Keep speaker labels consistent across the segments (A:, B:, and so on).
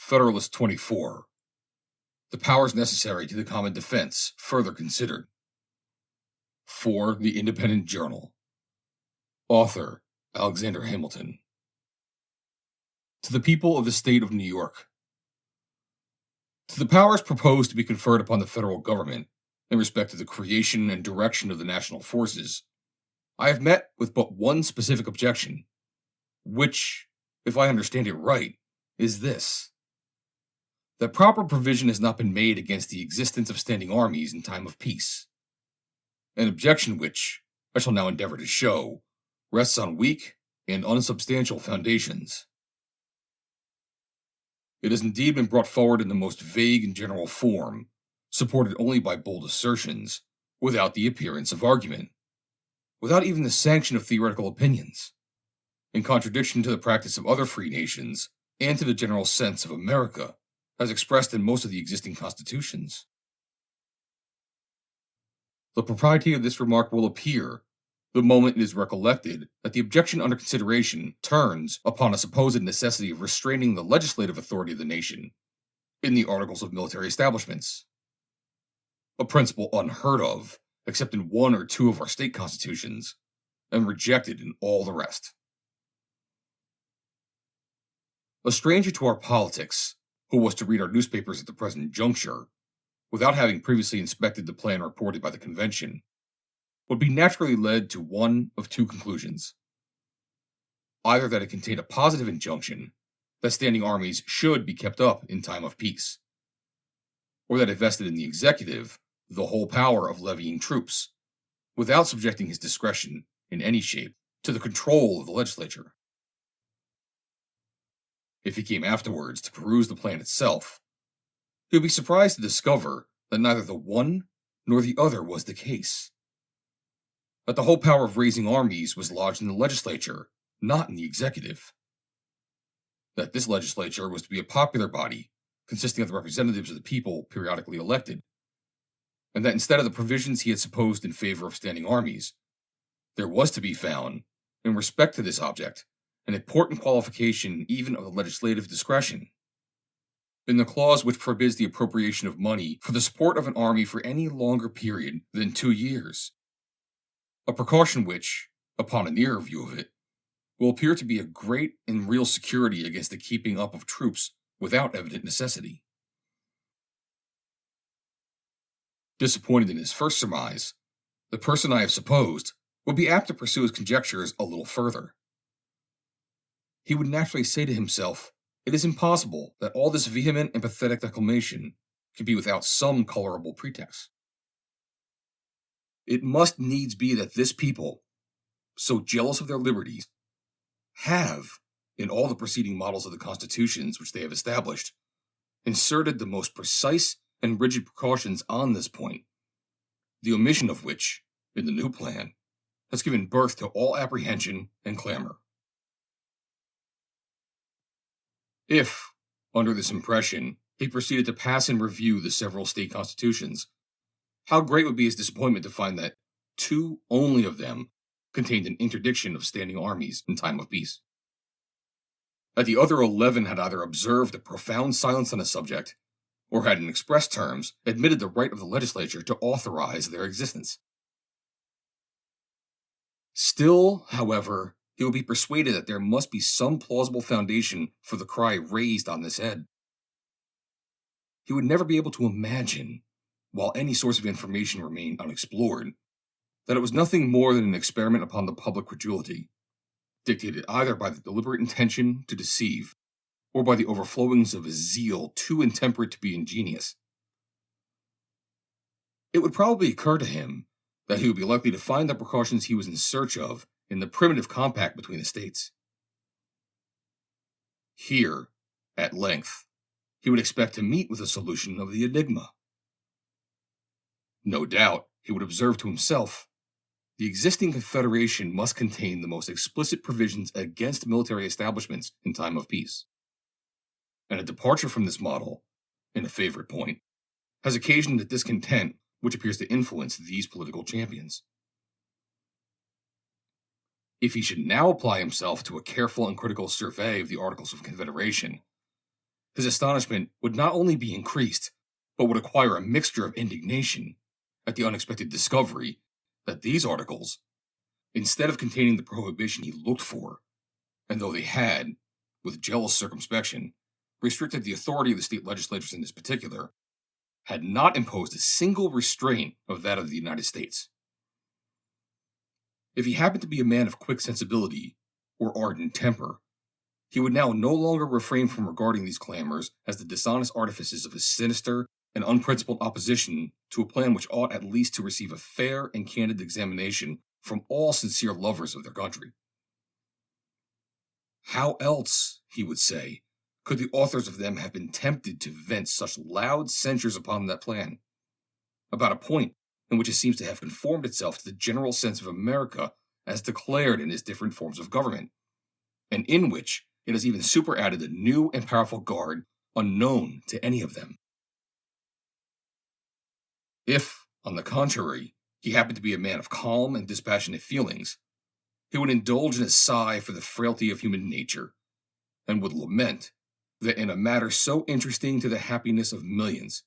A: Federalist 24. The powers necessary to the common defense further considered. For the Independent Journal. Author, Alexander Hamilton. To the people of the state of New York. To the powers proposed to be conferred upon the federal government in respect to the creation and direction of the national forces, I have met with but one specific objection, which, if I understand it right, is this: that proper provision has not been made against the existence of standing armies in time of peace. An objection which, I shall now endeavor to show, rests on weak and unsubstantial foundations. It has indeed been brought forward in the most vague and general form, supported only by bold assertions, without the appearance of argument, without even the sanction of theoretical opinions, in contradiction to the practice of other free nations and to the general sense of America, as expressed in most of the existing constitutions. The propriety of this remark will appear the moment it is recollected that the objection under consideration turns upon a supposed necessity of restraining the legislative authority of the nation in the articles of military establishments, a principle unheard of except in one or two of our state constitutions, and rejected in all the rest. A stranger to our politics, who was to read our newspapers at the present juncture, without having previously inspected the plan reported by the convention, would be naturally led to one of two conclusions: either that it contained a positive injunction that standing armies should be kept up in time of peace, or that it vested in the executive the whole power of levying troops, without subjecting his discretion in any shape to the control of the legislature. If he came afterwards to peruse the plan itself, he would be surprised to discover that neither the one nor the other was the case. That the whole power of raising armies was lodged in the legislature, not in the executive. That this legislature was to be a popular body, consisting of the representatives of the people periodically elected, and that instead of the provisions he had supposed in favor of standing armies, there was to be found, in respect to this object, an important qualification even of the legislative discretion, in the clause which forbids the appropriation of money for the support of an army for any longer period than 2 years, a precaution which, upon a nearer view of it, will appear to be a great and real security against the keeping up of troops without evident necessity. Disappointed in his first surmise, the person I have supposed would be apt to pursue his conjectures a little further. He would naturally say to himself, it is impossible that all this vehement and pathetic declamation can be without some colorable pretext. It must needs be that this people, so jealous of their liberties, have, in all the preceding models of the constitutions which they have established, inserted the most precise and rigid precautions on this point, the omission of which, in the new plan, has given birth to all apprehension and clamor. If, under this impression, he proceeded to pass in review the several state constitutions, how great would be his disappointment to find that 2 only of them contained an interdiction of standing armies in time of peace. That the other 11 had either observed a profound silence on the subject, or had in express terms admitted the right of the legislature to authorize their existence. Still, however, he will be persuaded that there must be some plausible foundation for the cry raised on this head. He would never be able to imagine, while any source of information remained unexplored, that it was nothing more than an experiment upon the public credulity, dictated either by the deliberate intention to deceive, or by the overflowings of a zeal too intemperate to be ingenious. It would probably occur to him that he would be likely to find the precautions he was in search of in the primitive compact between the states. Here, at length, he would expect to meet with a solution of the enigma. No doubt, he would observe to himself, the existing confederation must contain the most explicit provisions against military establishments in time of peace, and a departure from this model, in a favorite point, has occasioned a discontent which appears to influence these political champions. If he should now apply himself to a careful and critical survey of the Articles of Confederation, his astonishment would not only be increased, but would acquire a mixture of indignation at the unexpected discovery that these articles, instead of containing the prohibition he looked for, and though they had, with jealous circumspection, restricted the authority of the state legislatures in this particular, had not imposed a single restraint of that of the United States. If he happened to be a man of quick sensibility or ardent temper, he would now no longer refrain from regarding these clamors as the dishonest artifices of his sinister and unprincipled opposition to a plan which ought at least to receive a fair and candid examination from all sincere lovers of their country. How else, he would say, could the authors of them have been tempted to vent such loud censures upon that plan, about a point in which it seems to have conformed itself to the general sense of America as declared in its different forms of government, and in which it has even superadded a new and powerful guard unknown to any of them? If, on the contrary, he happened to be a man of calm and dispassionate feelings, he would indulge in a sigh for the frailty of human nature, and would lament that in a matter so interesting to the happiness of millions,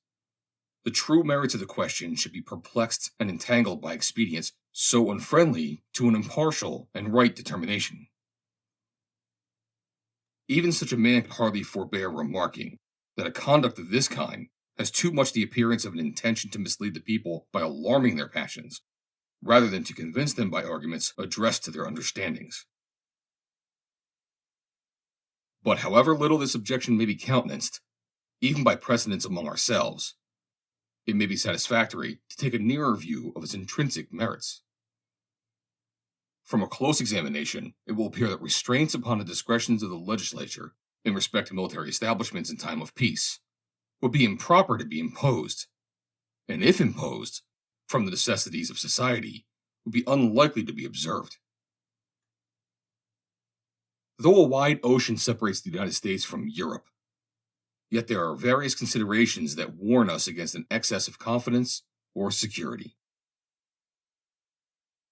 A: the true merits of the question should be perplexed and entangled by expedients so unfriendly to an impartial and right determination. Even such a man could hardly forbear remarking that a conduct of this kind has too much the appearance of an intention to mislead the people by alarming their passions, rather than to convince them by arguments addressed to their understandings. But however little this objection may be countenanced, even by precedents among ourselves, it may be satisfactory to take a nearer view of its intrinsic merits. From a close examination, it will appear that restraints upon the discretions of the legislature in respect to military establishments in time of peace would be improper to be imposed, and if imposed, from the necessities of society, would be unlikely to be observed. Though a wide ocean separates the United States from Europe, yet there are various considerations that warn us against an excess of confidence or security.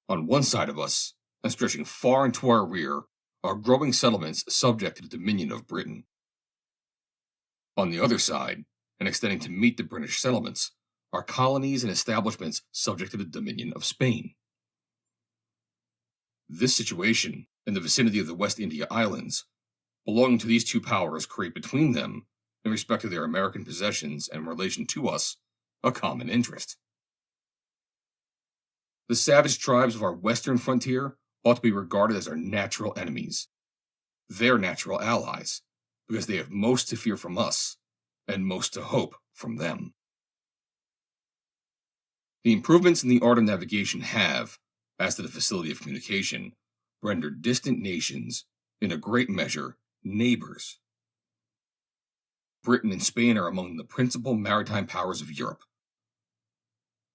A: On one side of us, and stretching far into our rear, are growing settlements subject to the dominion of Britain. On the other side, and extending to meet the British settlements, are colonies and establishments subject to the dominion of Spain. This situation, in the vicinity of the West India Islands, belonging to these two powers, create between them, in respect to their American possessions and in relation to us, a common interest. The savage tribes of our western frontier ought to be regarded as our natural enemies, their natural allies, because they have most to fear from us, and most to hope from them. The improvements in the art of navigation have, as to the facility of communication, rendered distant nations, in a great measure, neighbors. Britain and Spain are among the principal maritime powers of Europe.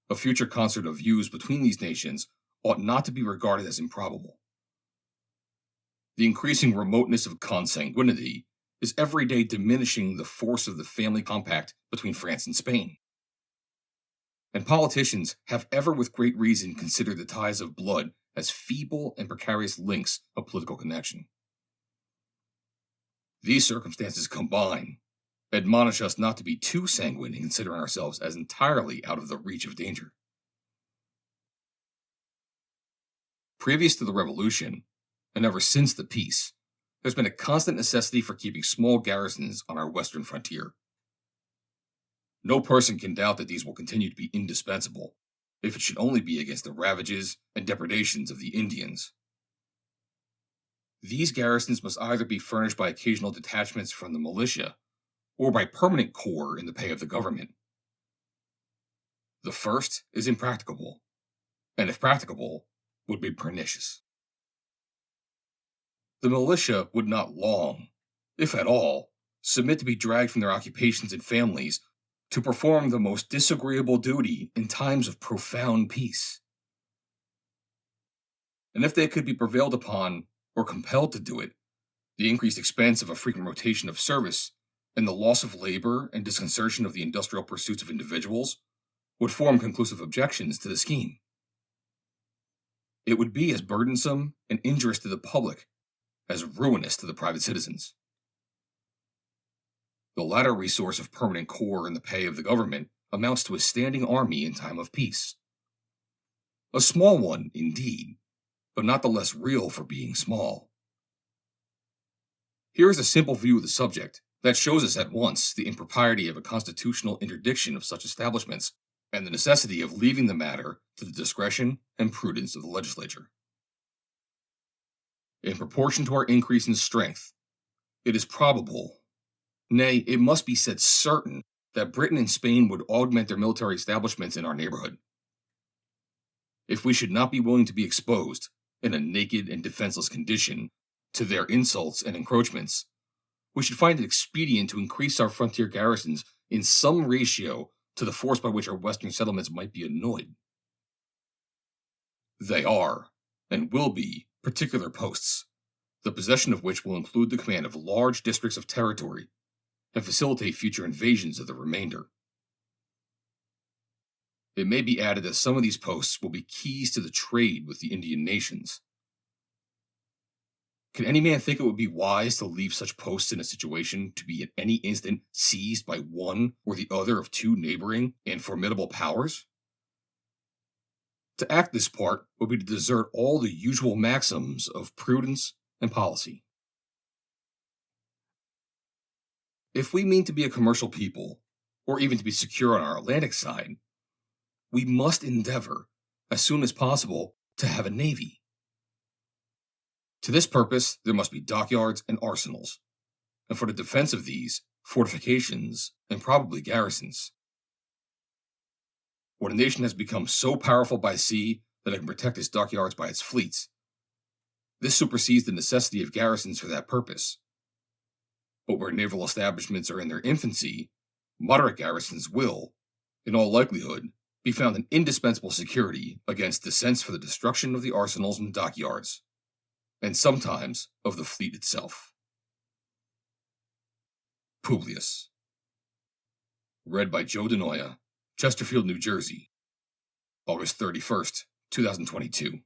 A: A future concert of views between these nations ought not to be regarded as improbable. The increasing remoteness of consanguinity is every day diminishing the force of the family compact between France and Spain. And politicians have ever with great reason considered the ties of blood as feeble and precarious links of political connection. These circumstances combine admonish us not to be too sanguine in considering ourselves as entirely out of the reach of danger. Previous to the Revolution, and ever since the peace, there's been a constant necessity for keeping small garrisons on our western frontier. No person can doubt that these will continue to be indispensable, if it should only be against the ravages and depredations of the Indians. These garrisons must either be furnished by occasional detachments from the militia, or by permanent corps in the pay of the government. The first is impracticable, and if practicable, would be pernicious. The militia would not long, if at all, submit to be dragged from their occupations and families to perform the most disagreeable duty in times of profound peace. And if they could be prevailed upon or compelled to do it, the increased expense of a frequent rotation of service and the loss of labor and disconcertion of the industrial pursuits of individuals would form conclusive objections to the scheme. It would be as burdensome and injurious to the public as ruinous to the private citizens. The The latter resource of permanent corps in the pay of the government amounts to a standing army in time of peace. A small one, indeed, but not the less real for being small. Here is a simple view of the subject that shows us at once the impropriety of a constitutional interdiction of such establishments and the necessity of leaving the matter to the discretion and prudence of the legislature. In proportion to our increase in strength, it is probable, nay, it must be said certain, that Britain and Spain would augment their military establishments in our neighborhood. If we should not be willing to be exposed, in a naked and defenseless condition, to their insults and encroachments, we should find it expedient to increase our frontier garrisons in some ratio to the force by which our western settlements might be annoyed. They are, and will be, particular posts, the possession of which will include the command of large districts of territory and facilitate future invasions of the remainder. It may be added that some of these posts will be keys to the trade with the Indian nations. Can any man think it would be wise to leave such posts in a situation to be at any instant seized by one or the other of two neighboring and formidable powers? To act this part would be to desert all the usual maxims of prudence and policy. If we mean to be a commercial people, or even to be secure on our Atlantic side, we must endeavor, as soon as possible, to have a navy. To this purpose, there must be dockyards and arsenals, and for the defense of these, fortifications and probably garrisons. When a nation has become so powerful by sea that it can protect its dockyards by its fleets, this supersedes the necessity of garrisons for that purpose. But where naval establishments are in their infancy, moderate garrisons will, in all likelihood, be found an indispensable security against descents for the destruction of the arsenals and dockyards, and sometimes of the fleet itself. Publius. Read by Joe DeNoia, Chesterfield, New Jersey, August 31st, 2022.